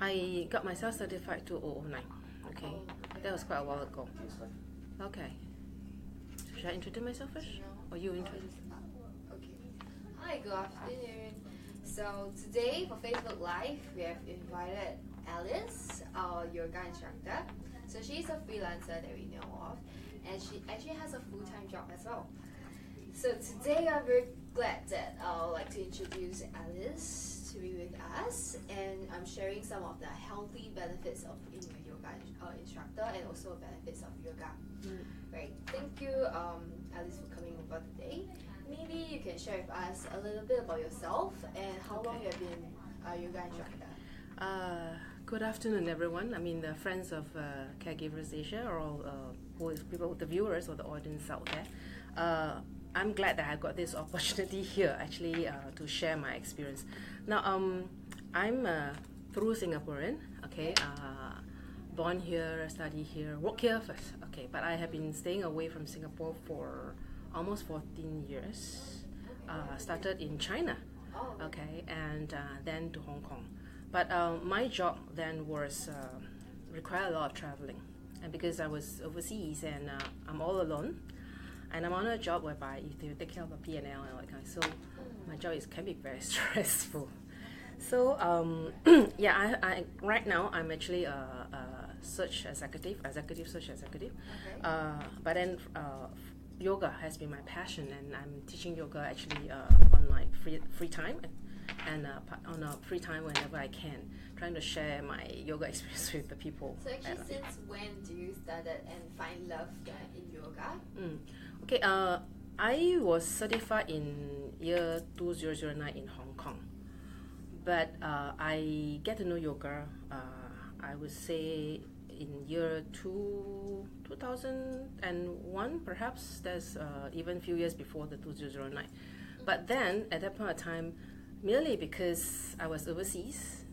I got myself certified 2009. Okay, that was quite a while ago. Okay, should I introduce myself first, or you introduce? Okay. Hi, good afternoon. So today for Facebook Live, we have invited Alice, our yoga instructor. So she's a freelancer that we know of, and she actually has a full-time job as well. So today I'm very glad that I would like to introduce Alice to be with us, and I'm sharing some of the healthy benefits of being a yoga instructor and also benefits of yoga. Right. Thank you, Alice, for coming over today. Maybe you can share with us a little bit about yourself and how long you have been a yoga instructor. Good afternoon, everyone. I mean, the friends of Caregivers Asia, or all people, the viewers or the audience out there. I'm glad that I got this opportunity here, actually, to share my experience. Now, I'm through Singaporean. Okay. Born here, study here, work here first. Okay, but I have been staying away from Singapore for almost 14 years. Started in China. Okay, and then to Hong Kong. But my job then was required a lot of traveling, and because I was overseas and I'm all alone, and I'm on a job whereby you take care of a P&L and all that kind. So my job can be very stressful. So yeah, I right now I'm actually a search executive search executive. Okay. But then yoga has been my passion, and I'm teaching yoga actually on my free time and on a free time whenever I can, trying to share my yoga experience with the people. So actually, since when do you started and find love in yoga? Okay, I was certified in year 2009 in Hong Kong, but I get to know yoga, I would say in year 2001, perhaps. There's even a few years before the 2009. But then, at that point of time, merely because I was overseas,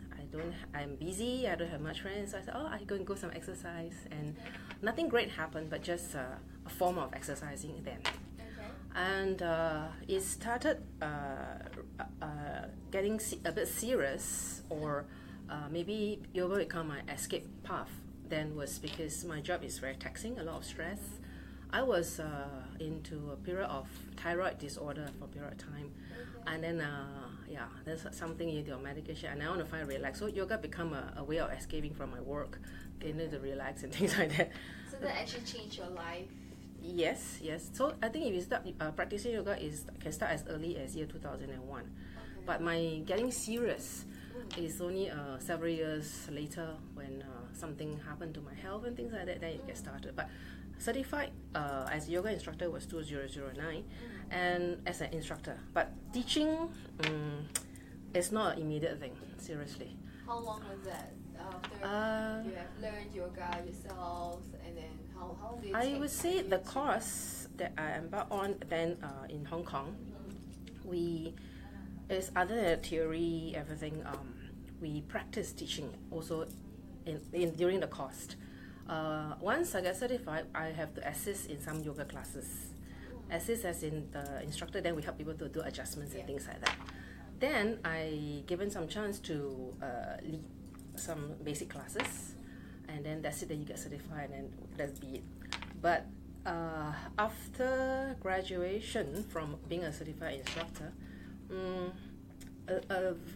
I'm busy, I don't have much friends, so I said, I go some exercise, and nothing great happened, but just a form of exercising then. Okay. And it started getting a bit serious, or maybe yoga become my escape path. Then was because my job is very taxing, a lot of stress. I was into a period of thyroid disorder for a period of time, and then there's something in your medication, and I want to find relax. So yoga become a way of escaping from my work, getting to relax and things like that. So that actually changed your life. Yes. So I think if you start practicing yoga, can start as early as year 2001. Okay. But my getting serious is only several years later, when something happened to my health and things like that, then it gets started. But certified as a yoga instructor was 2009, and as an instructor. But teaching is not an immediate thing, seriously. How long was that after you have learned yoga yourself, and then how long did it take? I would say the course that I embarked on then in Hong Kong, is other than theory, everything, we practice teaching also during the course. Once I get certified, I have to assist in some yoga classes. Assist as in the instructor, then we help people to do adjustments and things like that. Then I given some chance to lead some basic classes, and then that's it, then you get certified, and then that's be it. But after graduation from being a certified instructor,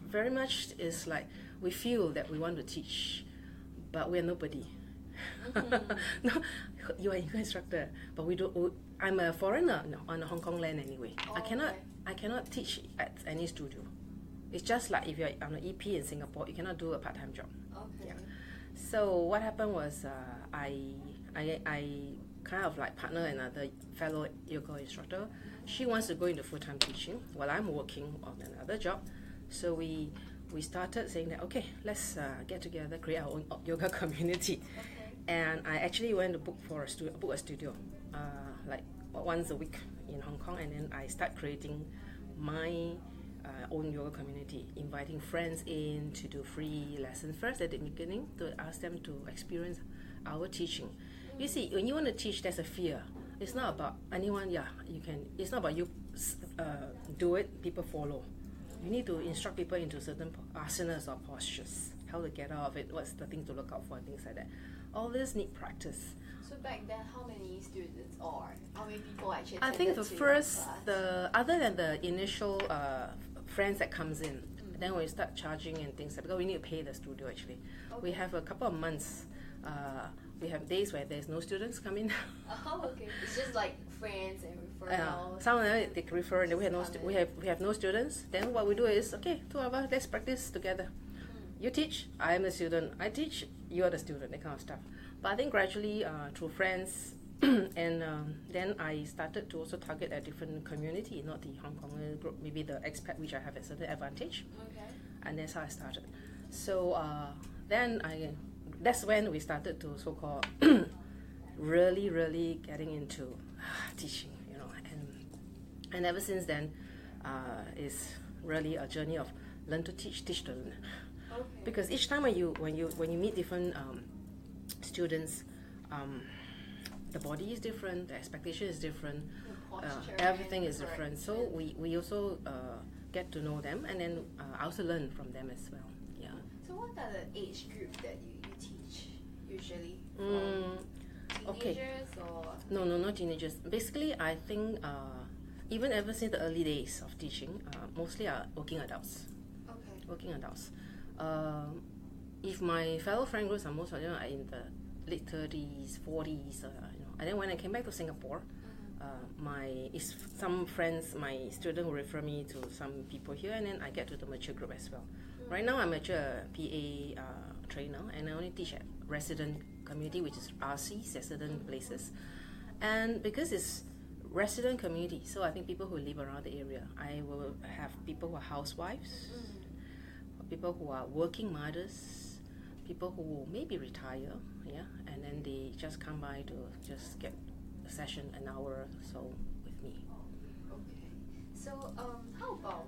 very much is like we feel that we want to teach, but we're nobody. No, you are an instructor, but we don't. I'm a foreigner on the Hong Kong land anyway. I cannot teach at any studio. It's just like if you're on an EP in Singapore, you cannot do a part-time job. Okay. Yeah. So what happened was I kind of like partner another fellow yoga instructor. She wants to go into full-time teaching while I'm working on another job. So we started saying that, okay, let's get together, create our own yoga community. Okay. And I actually went to book a studio like once a week in Hong Kong, and then I start creating my own yoga community, inviting friends in to do free lessons first at the beginning, to ask them to experience our teaching. You see, when you want to teach, there's a fear. It's not about anyone, you can. It's not about you do it, people follow. You need to instruct people into certain asanas or postures, how to get out of it, what's the thing to look out for, and things like that. All this need practice. So back then, how many students or how many people actually I think the attended to first, your class? other than the initial friends that comes in, then we start charging and things like that, because we need to pay the studio actually. We have a couple of months. We have days where there's no students come in. Oh, okay. It's just like friends and referrals. Some of them they refer, and we have no students. Then what we do is, okay, two of us, let's practice together. You teach, I am the student. I teach, you are the student. That kind of stuff. But I think gradually through friends, and then I started to also target a different community, not the Hong Konger group, maybe the expat, which I have a certain advantage. Okay. And that's how I started. So that's when we started to so-called really getting into teaching, and ever since then, it's really a journey of learn to teach, teach to learn. Okay. Because each time when you meet different students, the body is different, the expectation is different, everything is different. So we also get to know them, and then I also learn from them as well. Yeah. So what are the age group that you teach usually? Okay. Teenagers or? No, not teenagers. Basically, I think even ever since the early days of teaching, mostly are working adults. Okay. Working adults. If my fellow friend groups are most of them are in the late 30s, 40s, and then when I came back to Singapore, some friends, my student will refer me to some people here, and then I get to the mature group as well. Right now, I'm actually a PA trainer, and I only teach at resident community, which is RCs, resident places. And because it's resident community, so I think people who live around the area, I will have people who are housewives, people who are working mothers, people who maybe retire, and then they just come by to just get a session, an hour or so with me. Okay. So how about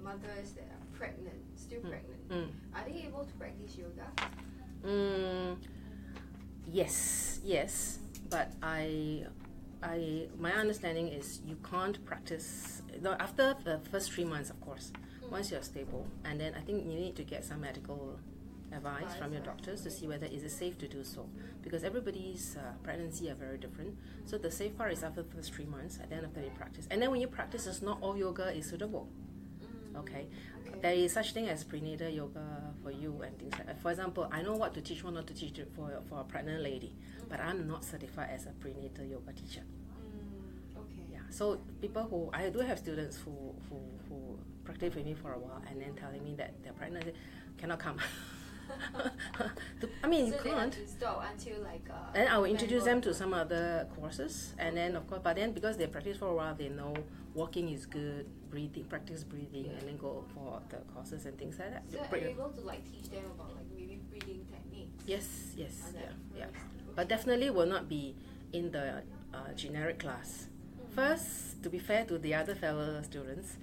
mothers that are pregnant, still pregnant? Are they able to practice yoga? Yes, but my understanding is you can't practice after the first 3 months, of course. Once you're stable, and then I think you need to get some medical advice from your doctors to see whether is it safe to do so, because everybody's pregnancy are very different. So the safe part is after the first 3 months, and then after you practice. And then when you practice, it's not all yoga is suitable. Okay. There is such thing as prenatal yoga for you and things like that. For example, I know what to teach, what not to teach for a pregnant lady, but I'm not certified as a prenatal yoga teacher. Okay. Yeah. So I do have students who practice with me for a while and then telling me that they're pregnant, cannot come. I mean, so you can't. They have to stop until And I will introduce them to some other courses, and then of course, but then because they practice for a while, they know walking is good, practice breathing, and then go for the courses and things like that. So are you able to teach them about maybe breathing techniques? Yes, yeah. But definitely will not be in the generic class. First, to be fair to the other fellow students,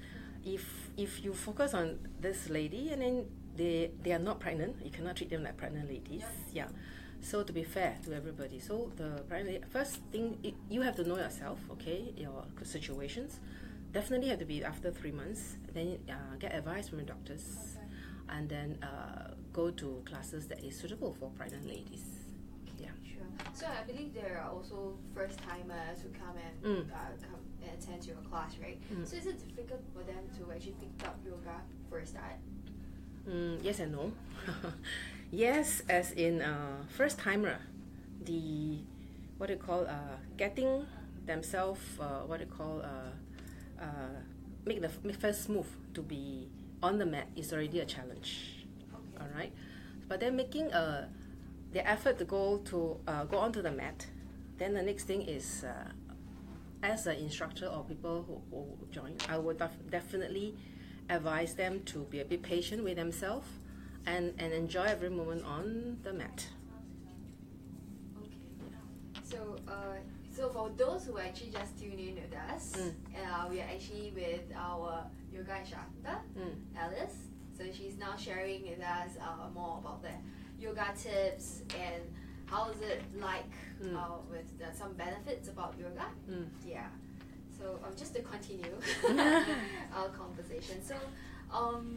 if you focus on this lady and then they are not pregnant, you cannot treat them like pregnant ladies. Yeah. So to be fair to everybody, so the first thing, you have to know yourself, okay, your situations. Definitely have to be after 3 months. Then get advice from your doctors, and then go to classes that is suitable for pregnant ladies. Yeah. Sure. So I believe there are also first timers who come and attend to your class, right? So is it difficult for them to actually pick up yoga for a start? Yes and no. Yes, as in first timer, getting themselves make the first move to be on the mat is already a challenge. Okay. All right, but then making the effort to go onto the mat, then the next thing is as an instructor or people who join, I would definitely advise them to be a bit patient with themselves and enjoy every moment on the mat. Okay. Yeah. So for those who actually just tune in with us, we are actually with our yoga instructor, Alice. So she's now sharing with us more about the yoga tips and how is it like with some benefits about yoga. Yeah. So just to continue our conversation. So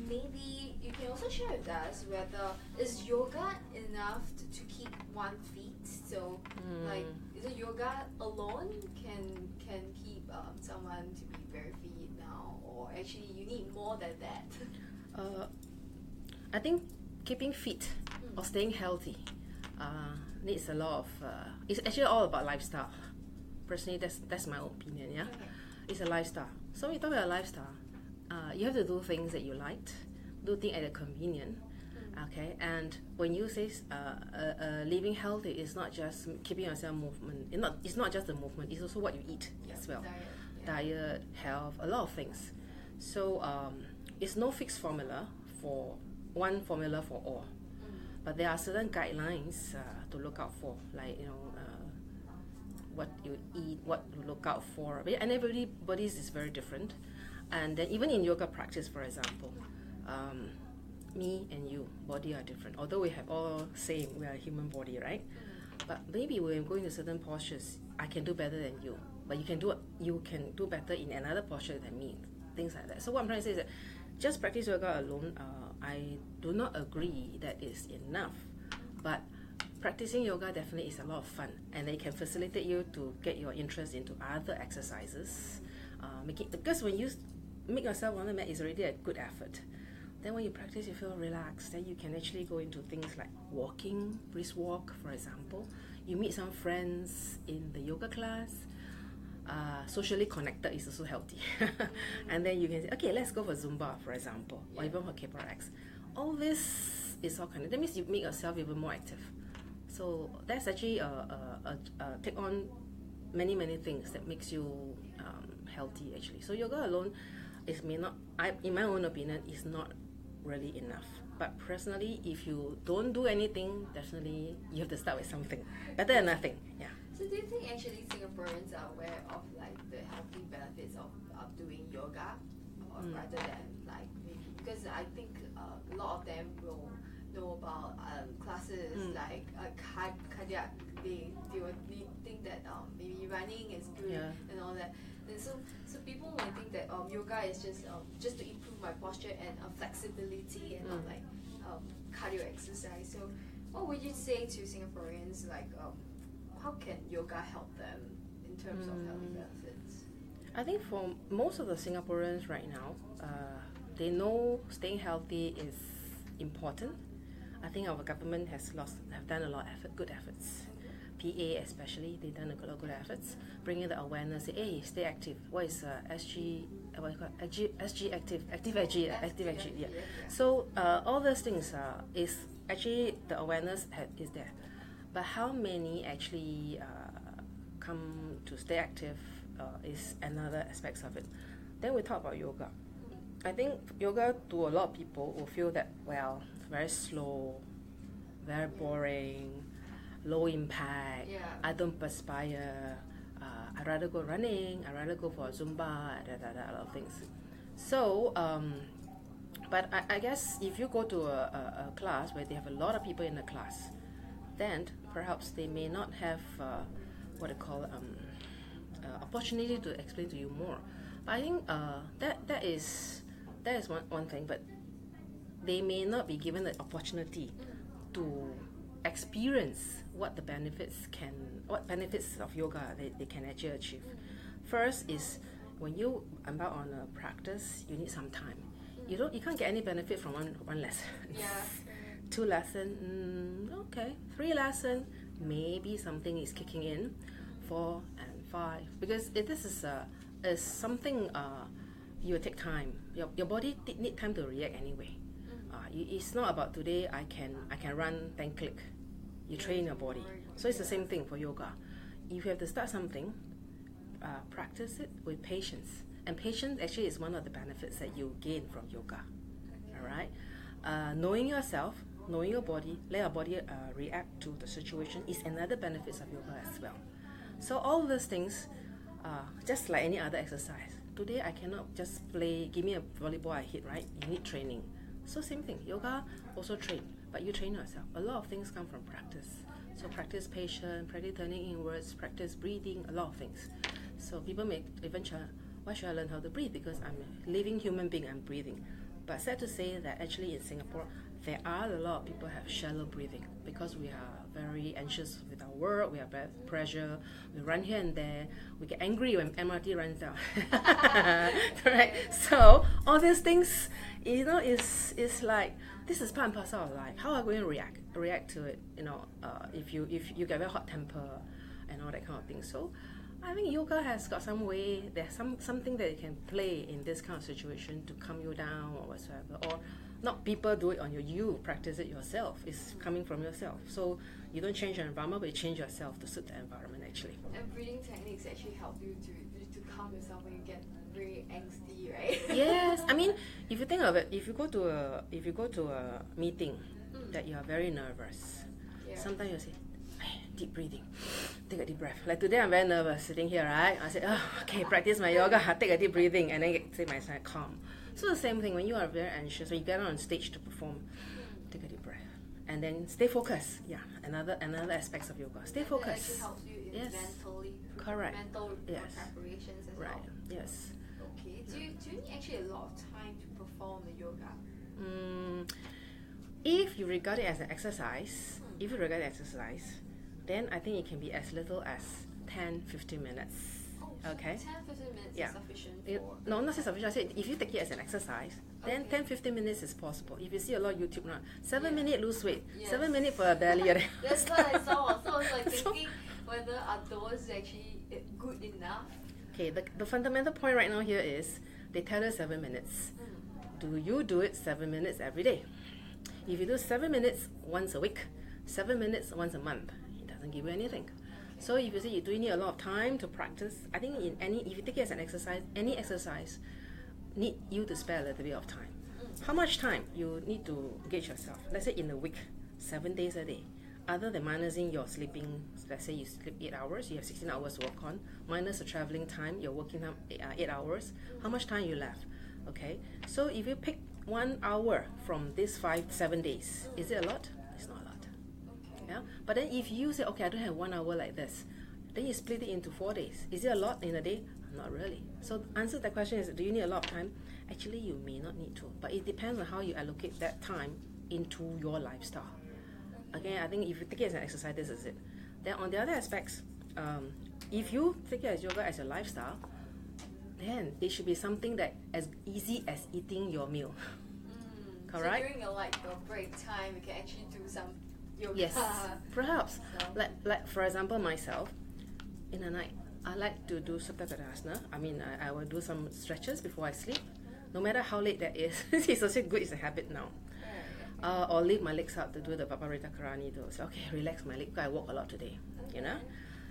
maybe you can also share with us whether is yoga enough to keep one fit. So like is it yoga alone can keep someone to be very fit now, or actually you need more than that? I think keeping fit or staying healthy needs a lot of. It's actually all about lifestyle. Personally, that's my opinion. Yeah, it's a lifestyle. So we talk about lifestyle. You have to do things that you liked, do things at a convenient. Okay, and when you say living healthy, it's not just keeping yourself movement. It's not just the movement. It's also what you eat as well. Diet, health, a lot of things. So it's no fixed formula for one formula for all. But there are certain guidelines to look out for, like what you eat, what you look out for. And everybody's is very different. And then even in yoga practice, for example, me and you, body are different. Although we have all same, we are a human body, right? But maybe when going to certain postures, I can do better than you. But you can do better in another posture than me. Things like that. So what I'm trying to say is that just practice yoga alone, I do not agree that is enough. But practicing yoga definitely is a lot of fun, and it can facilitate you to get your interest into other exercises. Because when you make yourself on the mat, it's already a good effort. Then when you practice, you feel relaxed. Then you can actually go into things like walking, brisk walk, for example. You meet some friends in the yoga class. Socially connected is also healthy. And then you can say, okay, let's go for Zumba, for example, or even for KPRX. All this is all connected. That means you make yourself even more active. So that's actually take on many things that makes you healthy actually. So yoga alone in my own opinion, is not really enough. But personally, if you don't do anything, definitely you have to start with something. Better than nothing. Yeah. So do you think actually Singaporeans are aware of like the healthy benefits of doing yoga, or rather than like maybe, because I think a lot of them will know about classes like cardiac. They will think that maybe running is good and all that. And so people might think that yoga is just to improve my posture and flexibility and not like cardio exercise. So what would you say to Singaporeans, like how can yoga help them in terms of health benefits? I think for most of the Singaporeans right now, they know staying healthy is important. I think our government have done a lot of good efforts. PA especially, they've done a lot of good efforts, bringing the awareness. Say, hey, stay active. What is SG? What you call SG active? Active SG. Yeah. So all those things is actually the awareness is there, but how many actually come to stay active is another aspect of it. Then we talk about yoga. I think yoga to a lot of people will feel that very slow, very boring, low impact. I don't perspire. I'd rather go running. I'd rather go for Zumba. A lot of things. So, but I guess if you go to a class where they have a lot of people in the class, then perhaps they may not have what I call opportunity to explain to you more. But I think that is one thing. But they may not be given the opportunity to experience what benefits of yoga they can actually achieve. First is when you embark on a practice, you need some time. You can't get any benefit from one lesson. 2 lessons, okay. 3 lessons, maybe something is kicking in. 4 and 5, because this is something you will take time. Your body need time to react anyway. It's not about today I can run 10 click. You train your body. So it's the same thing for yoga. If you have to start something, practice it with patience. And patience actually is one of the benefits that you gain from yoga. Alright? Knowing yourself, knowing your body, let your body react to the situation is another benefit of yoga as well. So all those things, just like any other exercise. Today I cannot just play, give me a volleyball I hit, right? You need training. So same thing, yoga also train, but you train yourself. A lot of things come from practice. So practice patience, practice turning inwards, practice breathing, a lot of things. So people may even why should I learn how to breathe? Because I'm a living human being, I'm breathing. But sad to say that actually in Singapore, there are a lot of people have shallow breathing because we are very anxious with our work, we have pressure, we run here and there, we get angry when MRT runs down. Right? So all these things, is like, this is part and parcel of life. How are we going to react to it? If you get very hot temper and all that kind of thing. So I think yoga has got some way. There's something that you can play in this kind of situation to calm you down or whatsoever. Or not people do it on you. You practice it yourself. It's coming from yourself. So you don't change your environment, but you change yourself to suit the environment actually. And breathing techniques actually help you to calm yourself when you get very angsty, right? Yes, I mean, if you think of it, if you go to a meeting that you are very nervous, sometimes you say, deep breathing, take a deep breath. Like today, I'm very nervous sitting here, right? I said, okay, practice my yoga, take a deep breathing, and then say myself calm. So the same thing when you are very anxious, when you get on stage to perform, take a deep breath, and then stay focused. Yeah, another aspects of yoga. Stay focused. It actually helps you in mentally. Correct. Mental preparations as well. Right. Yes. Okay. Do you need actually a lot of time to perform the yoga? If you regard it as an exercise, then I think it can be as little as 10-15 minutes. Okay? 10-15 minutes is sufficient for... No, not sufficient. I said if you take it as an exercise, then 10-15 minutes is possible. If you see a lot of YouTube now, 7 minutes lose weight, 7 minutes for a belly. That's what I saw. So I was like thinking whether are those actually good enough? Okay, the fundamental point right now here is they tell us 7 minutes. Do you do it 7 minutes every day? If you do 7 minutes once a week, 7 minutes once a month, it doesn't give you anything. So if you say you do need a lot of time to practice, I think if you take it as an exercise, any exercise need you to spare a little bit of time. How much time you need to gauge yourself? Let's say in a week, 7 days a day. Other than minusing your sleeping, let's say you sleep 8 hours, you have 16 hours to work on, minus the traveling time, you're working 8 hours, how much time you left? Okay, so if you pick 1 hour from these 5-7 days, is it a lot? It's not a lot. Yeah? But then if you say, okay, I don't have 1 hour like this, then you split it into 4 days. Is it a lot in a day? Not really. So answer to that question is, do you need a lot of time? Actually, you may not need to, but it depends on how you allocate that time into your lifestyle. Again, I think if you take it as an exercise, this is it. Then on the other aspects, if you take it as yoga as a lifestyle, then it should be something that as easy as eating your meal. Correct? So during your break time, you can actually do some yoga. Yes, perhaps. So. Like for example, myself, in the night, I like to do Supta Padasana. I mean, I will do some stretches before I sleep. No matter how late that is, it's also good, it's a habit now. Or leave my legs out to do the Paparita Karani though. So okay, relax my leg because I walk a lot today. You know?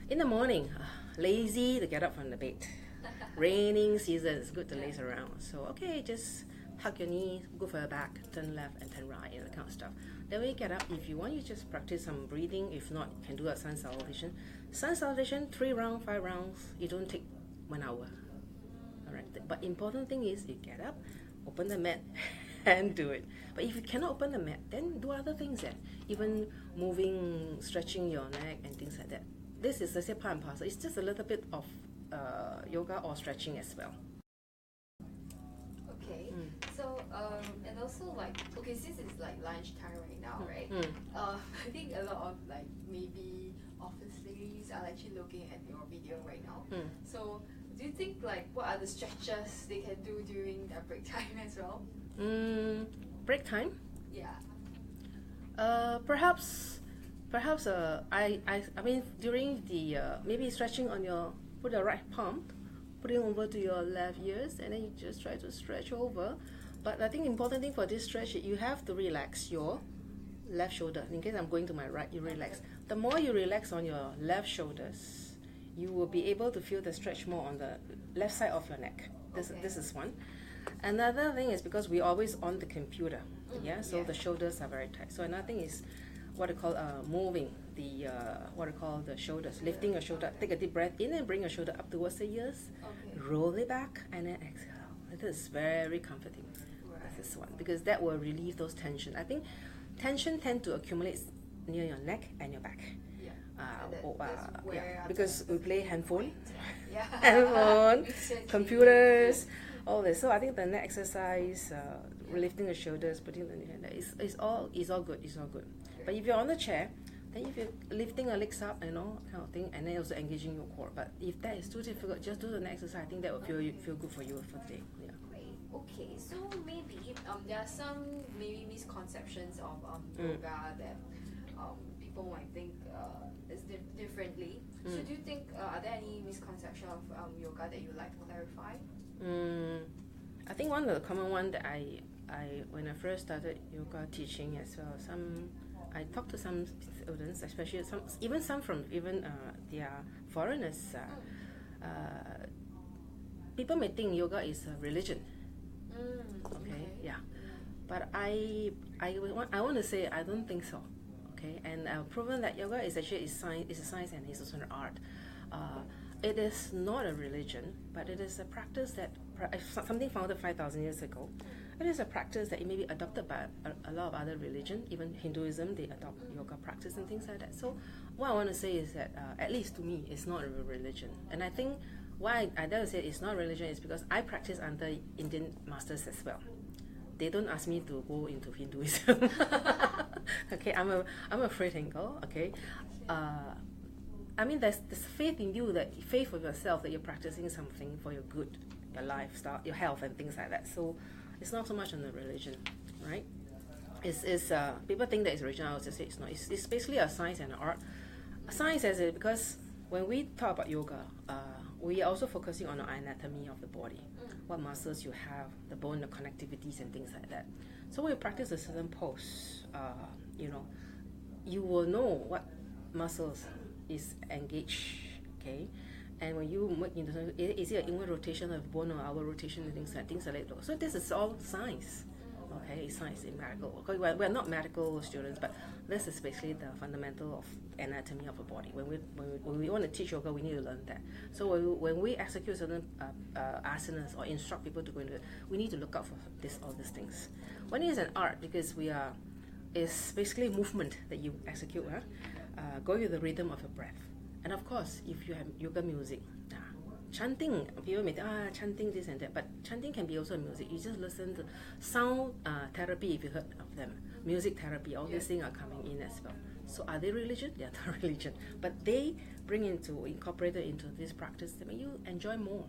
In the morning, lazy to get up from the bed. Raining season, it's good to laze around. So okay, just tuck your knees, go for your back, turn left and turn right, that kind of stuff. Then when you get up, if you want, you just practice some breathing. If not, you can do a sun salutation. Sun salutation, 3 rounds, 5 rounds. You don't take 1 hour. Alright. But important thing is you get up, open the mat, and do it. But if you cannot open the mat, then do other things then. Even moving, stretching your neck and things like that. This is, let's say, part and parcel. It's just a little bit of yoga or stretching as well. Okay. So, and also okay, since it's lunchtime right now, right? I think a lot of maybe office ladies are actually looking at your video right now. So, do you think what are the stretches they can do during their break time as well? Break time? Yeah. Perhaps. I mean during the maybe stretching on put your right palm, putting over to your left ears, and then you just try to stretch over. But I think important thing for this stretch, you have to relax your left shoulder. In case I'm going to my right, you relax. The more you relax on your left shoulders, you will be able to feel the stretch more on the left side of your neck. This is one. Another thing is because we're always on the computer, so the shoulders are very tight. So another thing is what I call moving the the shoulders, lifting your shoulder. Take a deep breath in and bring your shoulder up towards the ears. Roll it back and then exhale. This is very comforting. This is one because that will relieve those tension. I think tension tend to accumulate near your neck and your back. Because we play handphone, computers, all this. So I think the neck exercise lifting the shoulders, putting the knee like that. It's all good. It's all good. But if you're on the chair, then if you're lifting your legs up, kind of thing, and then also engaging your core. But if that is too difficult, just do the next exercise. I think that will feel good for you for the day. Yeah. Great. Okay, so maybe there are some maybe misconceptions of yoga that people might think is differently. So do you think are there any misconceptions of yoga that you'd like to clarify? I think one of the common one that I when I first started yoga teaching as well, I talked to some students, especially some from they are foreigners. People may think yoga is a religion. Okay, yeah, but I want to say I don't think so. Okay, and I've proven that yoga is actually a science and it's also an art. It is not a religion, but it is a practice that something founded 5,000 years ago. It is a practice that it may be adopted by a lot of other religions, even Hinduism, they adopt yoga practice and things like that. So what I want to say is that, at least to me, it's not a religion. And I think why I dare to say it's not a religion is because I practice under Indian masters as well. They don't ask me to go into Hinduism. Okay, I'm a free thinker, okay? I mean, there's faith in you, that faith of yourself that you're practicing something for your good, your lifestyle, your health, and things like that. So it's not so much on the religion, right? It's people think that it's religion. I would just say it's not. It's basically a science and an art. Science as it because when we talk about yoga, we are also focusing on the anatomy of the body, what muscles you have, the bone, the connectivities, and things like that. So when you practice a certain pose, you will know what muscles is engaged, okay? And when you make is it an inward rotation of bone or outward rotation and things like that. So this is all science, okay? It's science in medical. Okay, we're not medical students, but this is basically the fundamental of anatomy of a body. When we want to teach yoga, we need to learn that. So when we execute certain asanas or instruct people to go into it, we need to look out for all these things. One is an art because it's basically movement that you execute, going with the rhythm of your breath. And of course, if you have yoga music, chanting, people may think, chanting this and that, but chanting can be also music. You just listen to sound therapy, if you heard of them, music therapy, all these things are coming in as well. So are they religion? They are not religion, but they incorporate it into this practice to make you enjoy more.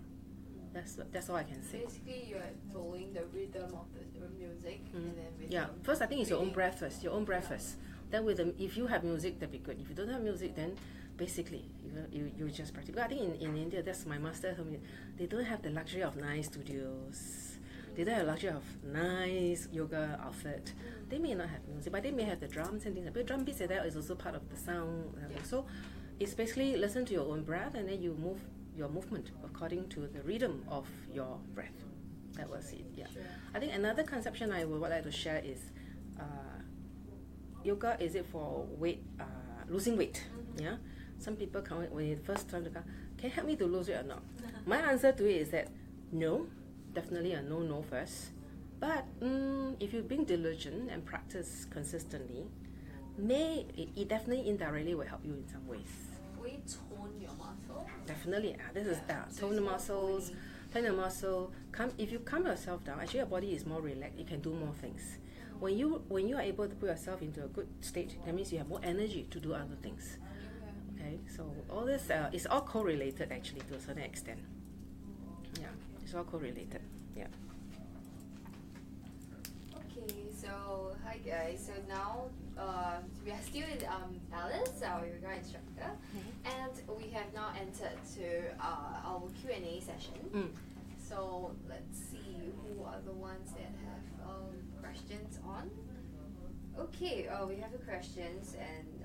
That's all I can say. Basically, you're following the rhythm of the music, and then first I think it's your own breath first. Then if you have music, that'd be good. If you don't have music, then basically you just practice. But I think in India, that's my master told me, they don't have the luxury of nice studios. They don't have the luxury of nice yoga outfit. They may not have music, but they may have the drums and things. But drum beats and that is also part of the sound. So it's basically listen to your own breath, and then you move your movement according to the rhythm of your breath. That was it. Yeah. Sure. I think another conception I would like to share is yoga, is it for losing weight? Yeah. Some people come when you first time to come, can you help me to lose weight or not? My answer to it is that no, definitely a no first. But if you being diligent and practice consistently, it definitely indirectly will help you in some ways. Will it tone your muscle? Definitely. This is tone the muscles, tone the muscle. If you calm yourself down, actually your body is more relaxed. You can do more things. When you are able to put yourself into a good state, that means you have more energy to do other things. Okay, so all this is all correlated actually to a certain extent. Yeah, it's all correlated. Yeah. Okay, so hi guys. So now we are still with Alice, our yoga instructor, and we have now entered to our Q&A session. So let's see who are the ones that have questions on. Okay, we have the questions, and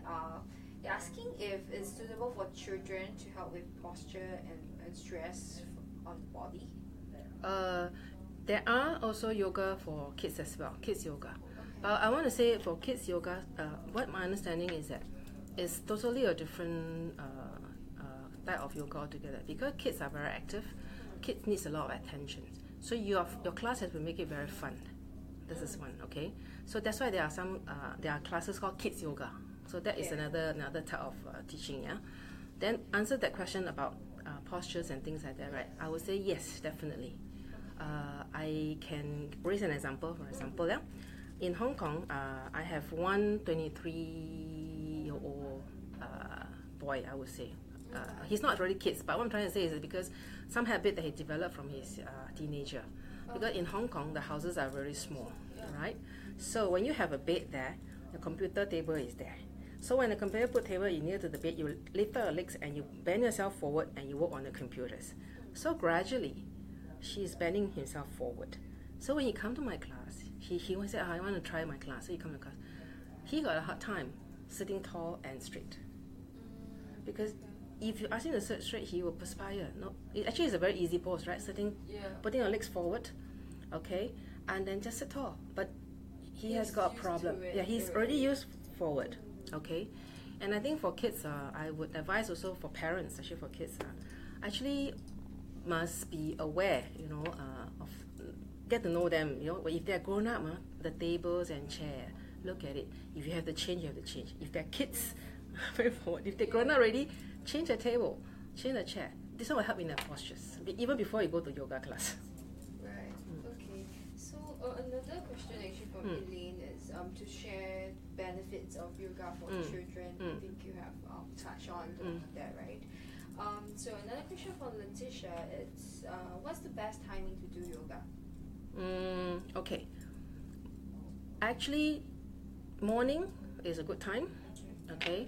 they're asking if it's suitable for children to help with posture and stress on the body. There are also yoga for kids as well, kids yoga. But I want to say for kids yoga, what my understanding is that it's totally a different type of yoga altogether. Because kids are very active, kids needs a lot of attention. So your class has to make it very fun. This is one, okay? So that's why there are classes called kids yoga. So that is another type of teaching, yeah? Then answer that question about postures and things like that, right? I would say yes, definitely. I can raise an example. For example, yeah, in Hong Kong, I have one 23-year-old boy, I would say. He's not really kids, but what I'm trying to say is because some habit that he developed from his teenager. Because in Hong Kong, the houses are very small, right? So when you have a bed there, the computer table is there. So when the computer table is near to the bed, you lift up your legs and you bend yourself forward and you work on the computers. So gradually, she's bending himself forward. So when he come to my class, he will say, I want to try my class. So he come to class. He got a hard time sitting tall and straight. Because if you ask him to sit straight, he will perspire. No, actually it's a very easy pose, right? Sitting, putting your legs forward, okay, and then just sit tall. But he has got a problem. Yeah, he's already used forward, okay. And I think for kids, I would advise also for parents, actually for kids, actually must be aware, of get to know them. If they're grown up, the tables and chair, look at it. If you have to change, you have to change. If they're kids, very forward. If they're grown up already, change the table, change the chair. This one will help in their postures, even before you go to yoga class. Right. Okay. So another question actually from Elaine is to share benefits of yoga for children. I think you have touched on that, right? So another question from Letitia is what's the best timing to do yoga? Okay. Actually, morning is a good time. Okay.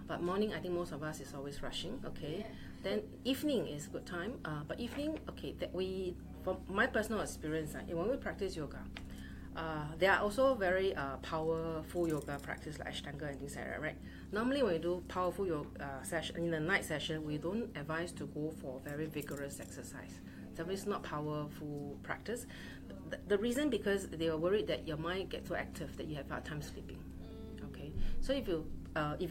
But morning, I think most of us is always rushing. Okay. Yeah. Then evening is a good time. But evening, okay. From my personal experience, when we practice yoga, there are also very powerful yoga practice like Ashtanga and things like that, right? Normally, when we do powerful yoga session in the night session, we don't advise to go for very vigorous exercise. So it's not powerful practice. The reason because they are worried that your mind gets so active that you have hard time sleeping. Okay, so if you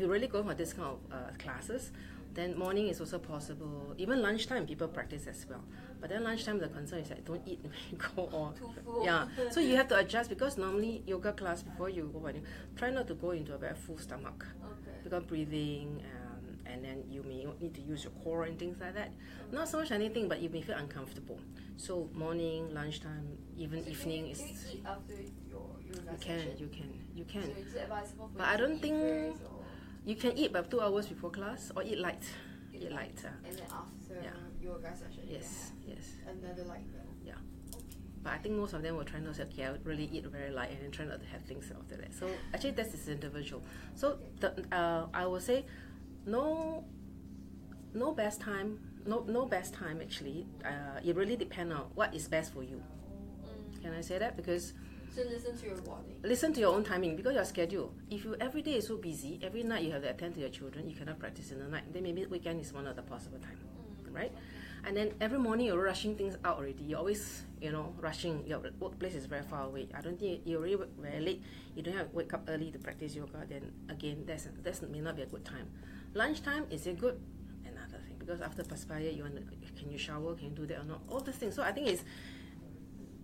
really go for this kind of classes, then morning is also possible. Even lunchtime, people practice as well. But then lunchtime, the concern is that don't eat when you go on. Too full. Yeah, so you have to adjust because normally yoga class before you go on, try not to go into a very full stomach. Okay. Because breathing, and then you may need to use your core and things like that. Not so much anything, but you may feel uncomfortable. So morning, lunchtime, even evening is. Can you eat after your yoga You can. So is it advisable for But you I to don't eat think first, or you can eat about 2 hours before class or eat light. Eat light. and then after yoga session, Yes. another light meal. Yeah. Okay. But I think most of them will try not to say, okay, I would really eat very light and then try not to have things after that. So actually that's individual. So I would say no best time. No best time actually. It really depends on what is best for you. Can I say that? Because So listen to your body. listen to your own timing because your schedule. If you every day is so busy, every night you have to attend to your children, you cannot practice in the night. Then maybe weekend is one of the possible time, right? And then every morning you're rushing things out already. You're always, rushing. Your workplace is very far away. I don't think you're already very late. You don't have to wake up early to practice yoga. Then again, that may not be a good time. Lunchtime is it good? Another thing because after perspire, can you shower? Can you do that or not? All these things. So I think it's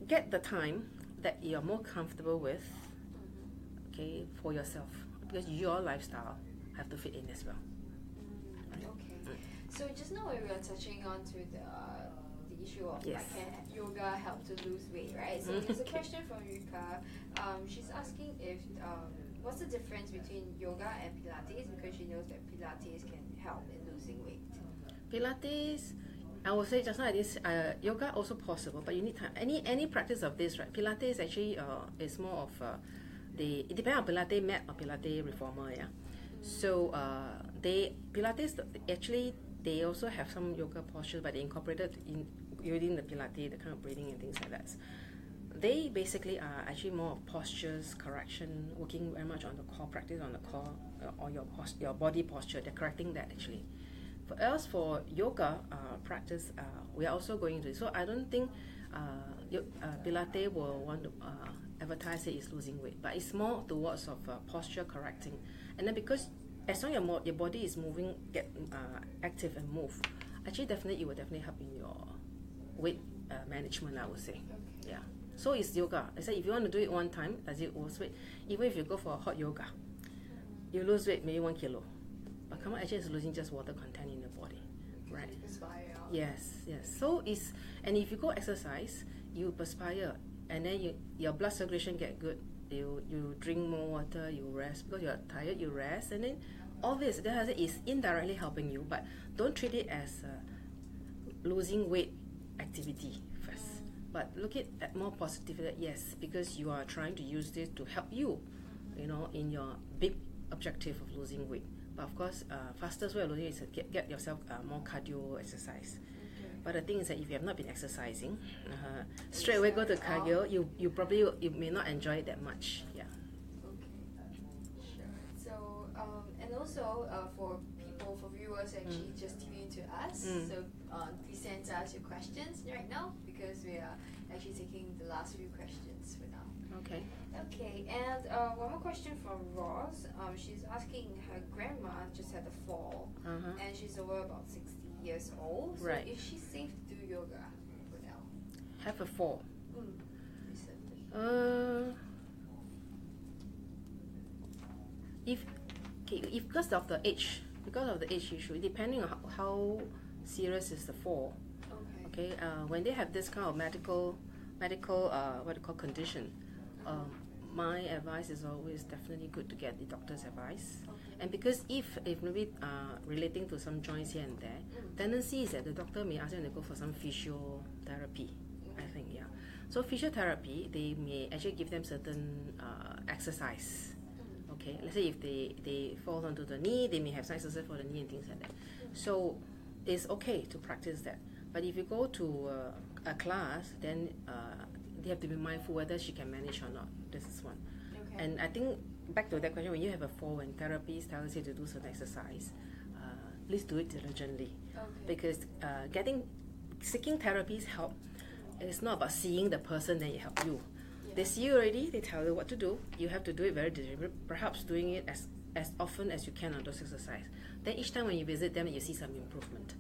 get the time that you're more comfortable with, okay, for yourself because your lifestyle have to fit in as well. Okay. So just now we were touching on to the issue of Yes. can yoga help to lose weight, right? So there's a question from Yuka. She's asking if what's the difference between yoga and Pilates because she knows that Pilates can help in losing weight. Pilates, I would say just like this, yoga also possible, but you need time. Any practice of this, right? Pilates actually is more of it depends on Pilates mat or Pilates reformer, yeah. So Pilates actually they also have some yoga postures, but they incorporated within the Pilates, the kind of breathing and things like that. They basically are actually more of postures correction, working very much on the core, practice on the core or your body posture. They're correcting that actually. For us, for yoga practice, we are also going to. So I don't think Pilates will want to advertise it is losing weight, but it's more towards of posture correcting. And then because as long as your body is moving, get active and move, actually definitely it will definitely help in your weight management. I would say, yeah. So it's yoga. I say if you want to do it one time, does it lose weight? Even if you go for hot yoga, you lose weight maybe 1 kilo. But come on, actually it's losing just water content in the body. right? You perspire out. Yes, yes. So and if you go exercise, you perspire, and then your blood circulation get good. You drink more water, you rest because you're tired. You rest, and then all this that is indirectly helping you. But don't treat it as losing weight activity first. But look at more positively. That yes, because you are trying to use this to help you, in your big objective of losing weight. But of course, fastest way of losing weight is to get yourself more cardio exercise. Okay. But the thing is that if you have not been exercising, straight away go to cardio, you may not enjoy it that much. Yeah. Okay. Sure. So and also for viewers actually just tuning to us, so please send us your questions right now because we are actually taking the last few questions for now. Okay. Okay, and one more question from Ross. She's asking her grandma just had a fall, and she's over about 60 years old. So Right. is she safe to do yoga for now? Have a fall. Recently. If because of the age issue, depending on how serious is the fall. Okay. Okay. When they have this kind of medical what you call condition, my advice is always definitely good to get the doctor's advice. Okay. And because if maybe relating to some joints here and there, tendency is that the doctor may ask them to go for some physiotherapy. I think, yeah. So physiotherapy, they may actually give them certain exercise. Okay, let's say if they fall onto the knee, they may have some exercise for the knee and things like that. So it's okay to practice that. But if you go to a class, then they have to be mindful whether she can manage or not. This is one. Okay. And I think back to that question, when you have a fall and therapists tell you to do certain exercise, please do it diligently. Okay. Because seeking therapies help. It's not about seeing the person then it help you. Yeah. They see you already, they tell you what to do. You have to do it very diligently, perhaps doing it as often as you can on those exercises. Then each time when you visit them, you see some improvement.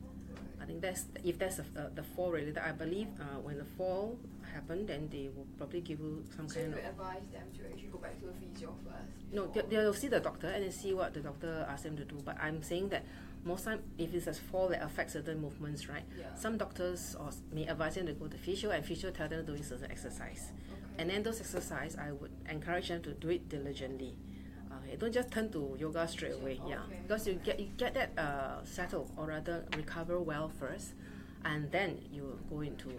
I think if that's the fall related, I believe when the fall happened, then they will probably give you some So kind you of. advise them to actually go back to a physio first? No, they'll see the doctor and then see what the doctor asks them to do. But I'm saying that most time, if it's a fall that affects certain movements, right? Yeah. Some doctors may advise them to go to physio, and physio tell them to do certain exercise. Okay. And then those exercise, I would encourage them to do it diligently. Okay, don't just turn to yoga straight away. Yeah, Okay. because you get that settled, or rather recover well first, and then you go into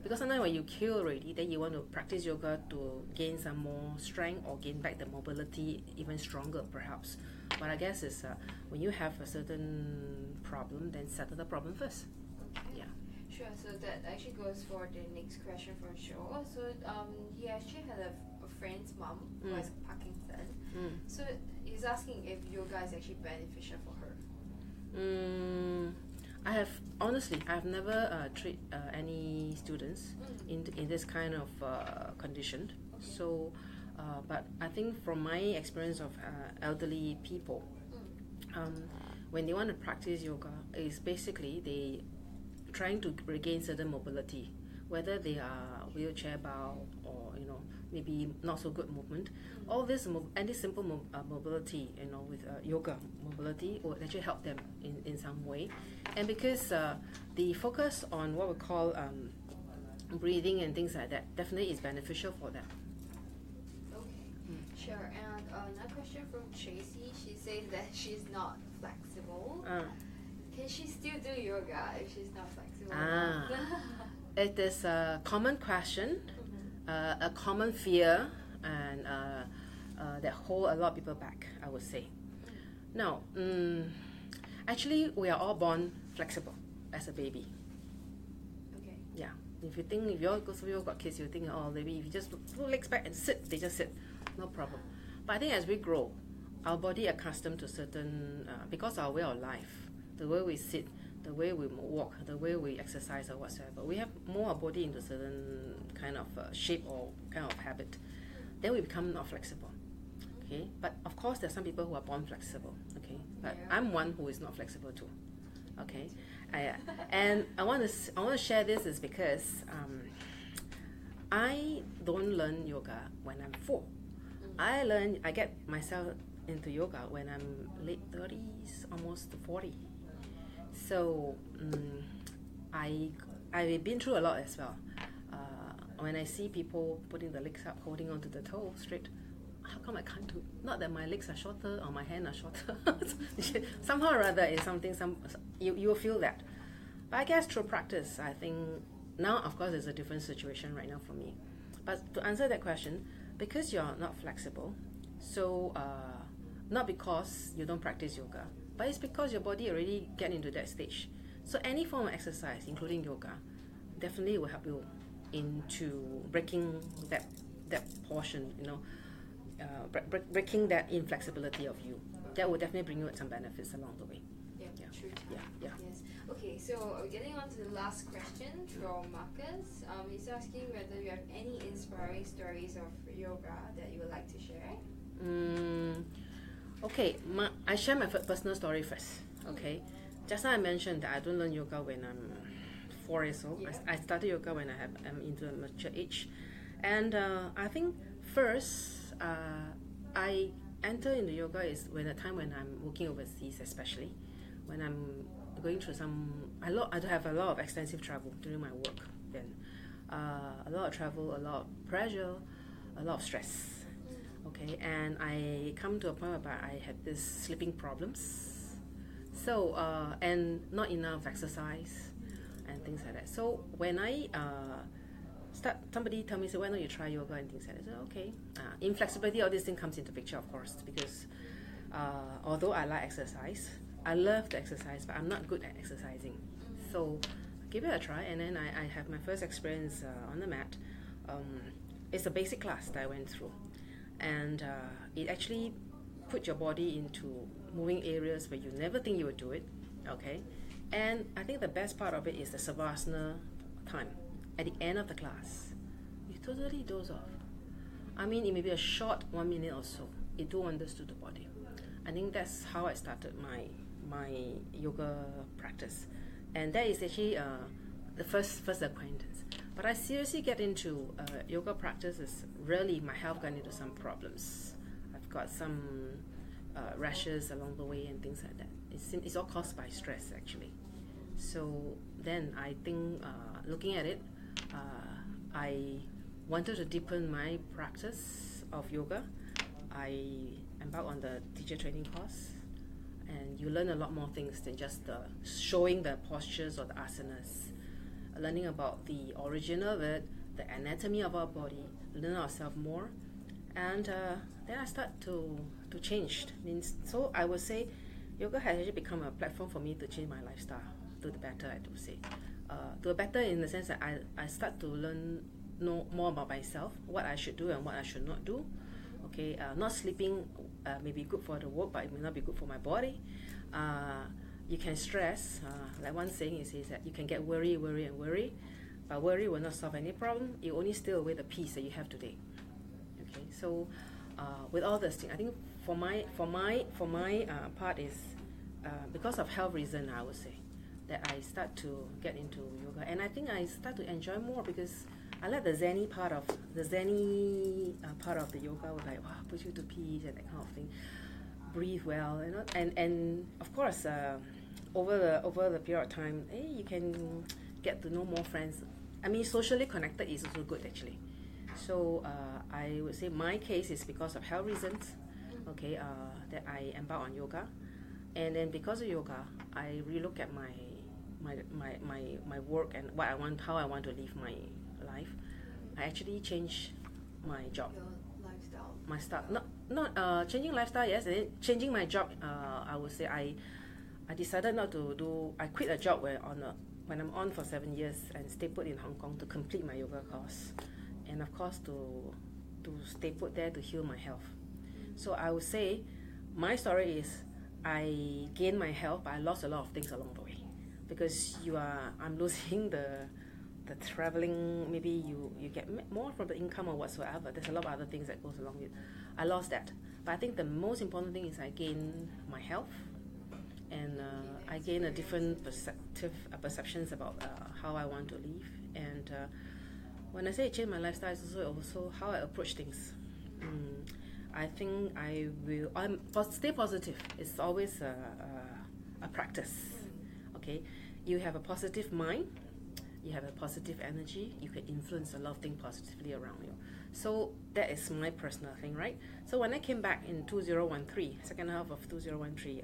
Because sometimes when you cure already, then you want to practice yoga to gain some more strength or gain back the mobility even stronger, perhaps. But I guess it's when you have a certain problem, then settle the problem first. Okay. Yeah. Sure, so that actually goes for the next question from Shaw. So he actually had a friend's mom who has Parkinson. So he's asking if yoga is actually beneficial for her. I've never treated any students in this kind of condition. Okay. So, but I think from my experience of elderly people, when they want to practice yoga, is basically they trying to regain certain mobility, whether they are wheelchair bound or maybe not so good movement. All this any simple mobility, with yoga mobility will actually help them in some way. And because the focus on what we call breathing and things like that definitely is beneficial for them. Okay, sure. And another question from Tracy. She says that she's not flexible. Can she still do yoga if she's not flexible? It is a common question, a common fear, and that hold a lot of people back, I would say. Now, actually, we are all born flexible as a baby. Okay. Yeah. If you all got kids, you think, oh, maybe if you just put legs back and sit, they just sit, no problem. But I think as we grow, our body accustomed to certain, because our way of life, the way we sit, the way we walk, the way we exercise or whatsoever, we have more our body into certain kind of shape or kind of habit. Then we become not flexible. Okay, but of course there's some people who are born flexible. Okay, but Yeah. I'm one who is not flexible too. Okay, and I want to share this is because I don't learn yoga when I'm 4. I get myself into yoga when I'm late 30s, almost 40. So I I've been through a lot as well. When I see people putting the legs up, holding onto the toe straight, how come I can't do? Not that my legs are shorter or my hands are shorter. Somehow or other, is something. You will feel that. But I guess through practice, I think now, of course, it's a different situation right now for me. But to answer that question, because you're not flexible, so not because you don't practice yoga, but it's because your body already get into that stage. So any form of exercise, including yoga, definitely will help you into breaking that portion, breaking that inflexibility of you. That will definitely bring you some benefits along the way. Yeah, true. Yeah. Yes. Okay, so getting on to the last question from Marcus. He's asking whether you have any inspiring stories of yoga that you would like to share. Okay, I share my personal story first. Okay, just now I mentioned that I don't learn yoga when I'm 4 years old. Yeah. I started yoga when I'm into a mature age, and I think first I enter into yoga is when a time when I'm working overseas, especially when I'm going through I have a lot of extensive travel during my work. Then a lot of travel, a lot of pressure, a lot of stress. Okay, and I come to a point where I had this sleeping problems. So and not enough exercise and things like that. So when I somebody tell me, say, why don't you try yoga and things like that? I said, okay. Inflexibility, all this thing comes into picture, of course, because although I like exercise, I love to exercise, but I'm not good at exercising. So give it a try, and then I have my first experience on the mat. It's a basic class that I went through, and it actually put your body into moving areas where you never think you would do it. Okay, and I think the best part of it is the savasana time at the end of the class. You totally doze off. I mean, it may be a short 1 minute or so. It do wonders to the body. I think that's how I started my yoga practice, and that is actually the first acquaintance. But I seriously get into yoga practice is really my health got into some problems. I've got some rashes along the way and things like that. It's all caused by stress actually. So then I think looking at it, I wanted to deepen my practice of yoga. I embarked on the teacher training course, and you learn a lot more things than just showing the postures or the asanas. Learning about the origin of it, the anatomy of our body, learn ourselves more, and then I start to change. So I would say yoga has actually become a platform for me to change my lifestyle to the better. I do say to the better in the sense that I start to know more about myself, what I should do and what I should not do. Okay, not sleeping may be good for the work, but it may not be good for my body. You can stress, like one saying is that you can get worry, but worry will not solve any problem. It only steal away the peace that you have today. Okay, so with all this thing, I think for my part is because of health reason, I would say that I start to get into yoga, and I think I start to enjoy more because I like the zen part of the yoga, like wow, puts you to peace and that kind of thing. Breathe well, and of course, over the period of time, you can get to know more friends. I mean, socially connected is also good actually. So I would say my case is because of health reasons, okay, that I embark on yoga, and then because of yoga, I relook at my work and how I want to live my life. I actually changed my job. Your lifestyle. My style, not changing lifestyle, yes, and then changing my job. I would say I decided not to do. I quit a job when I'm on for 7 years and stay put in Hong Kong to complete my yoga course, and of course to stay put there to heal my health. So I would say my story is I gained my health, but I lost a lot of things along the way because I'm losing the traveling. Maybe you get more from the income or whatsoever. There's a lot of other things that goes along with. I lost that, but I think the most important thing is I gain my health, and I gain a different perceptions about how I want to live. And when I say change my lifestyle, it's also how I approach things. I think I'm stay positive. It's always a practice. Okay, you have a positive mind, you have a positive energy, you can influence a lot of things positively around you. So that is my personal thing, right? So when I came back in 2013, second half of 2013,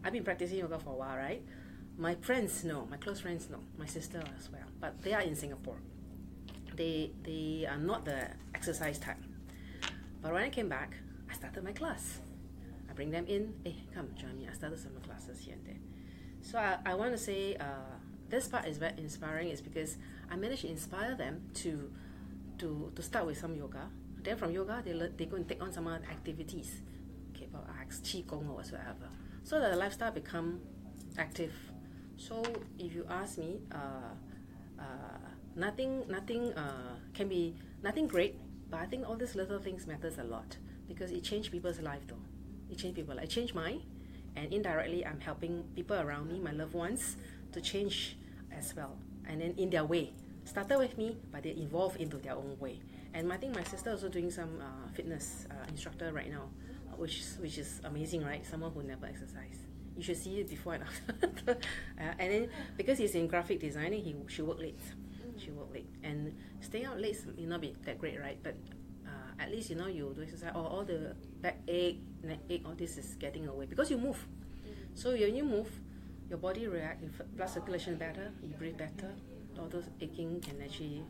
I've been practicing yoga for a while, right? My friends know, my close friends know, my sister as well, but they are in Singapore. They are not the exercise type. But when I came back, I started my class. I bring them in, hey, come join me. I started some classes here and there. So I want to say this part is very inspiring is because I managed to inspire them to start with some yoga. Then from yoga, they go and take on some other activities, okay, about arts, qigong or whatsoever. So that the lifestyle become active. So if you ask me, nothing can be nothing great, but I think all these little things matters a lot because it changed people's life though. It changed people. I changed mine, and indirectly I'm helping people around me, my loved ones, to change as well. And then in their way, started with me, but they evolve into their own way. And I think my sister also doing some fitness instructor right now, which is amazing, right? Someone who never exercised. You should see it before and after. And then because he's in graphic designing, she work late. She work late, and staying out late may not be that great, right? But at least you do exercise. Or all the backache, neck ache, all this is getting away because you move. So when you move, your body react. Blood circulation better, you breathe better. All those aching can actually,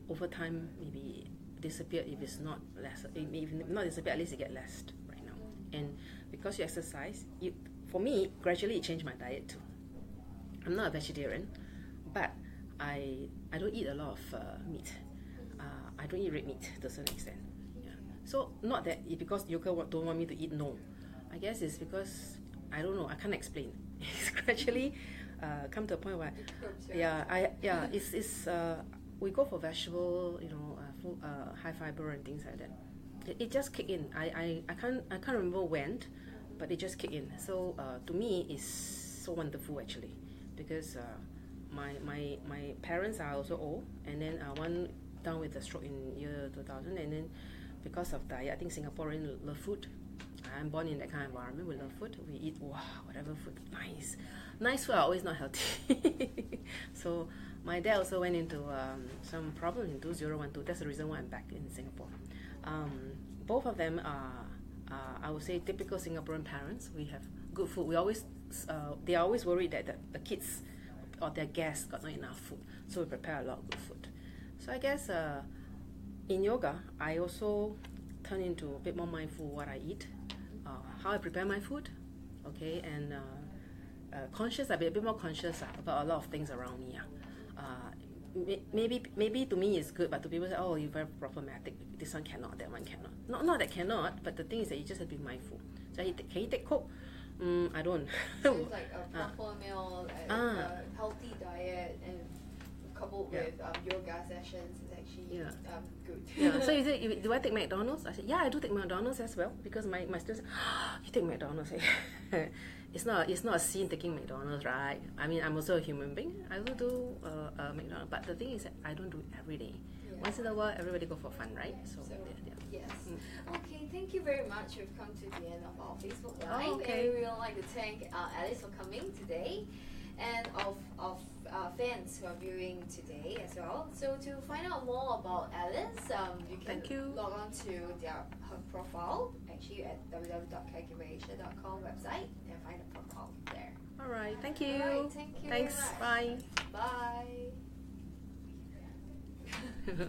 over time, maybe disappear if it's not less. If not disappear, at least it get less right now. And because you exercise, for me, gradually it changed my diet too. I'm not a vegetarian, but I don't eat a lot of meat. I don't eat red meat to a certain extent. Yeah. So not that because yoga don't want me to eat. No, I guess it's because I don't know. I can't explain. It's gradually come to a point where it's we go for vegetable, full, high fiber and things like that. It just kicked in. I can't remember when, but it just kicked in. So to me, it's so wonderful actually because. My parents are also old, and then one down with a stroke in year 2000, and then because of diet, I think Singaporeans love food. I'm born in that kind of environment. We love food. We eat whatever food, nice food are always not healthy. So my dad also went into some problem in 2012. That's the reason why I'm back in Singapore. Both of them are I would say typical Singaporean parents. We have good food. They are always worried that the kids or their guests got not enough food, so we prepare a lot of good food. So I guess in yoga, I also turn into a bit more mindful what I eat, how I prepare my food, okay, and conscious. I be a bit more conscious about a lot of things around me. Maybe to me it's good, but to people say, oh, you're very problematic. This one cannot, that one cannot. Not that cannot, but the thing is that you just have to be mindful. So can you take Coke? I don't. So it's like a proper meal, a healthy diet, and coupled with yoga sessions is actually good. Yeah. So you say, do I take McDonald's? I said, yeah, I do take McDonald's as well because my students say, you take McDonald's. It's not a sin taking McDonald's, right? I mean, I'm also a human being. I will do McDonald's, but the thing is that I don't do it every day. Yeah. Once in a while, everybody go for fun, right? So yes. Okay, thank you very much. We've come to the end of our Facebook Live. Oh, okay. And we would like to thank Alice for coming today, and of fans who are viewing today as well. So to find out more about Alice, you can log on to her profile actually at www.caregiverasia.com website and find the profile there. All right, thank you. All right, thank you. Thanks. Very much. Bye. Bye.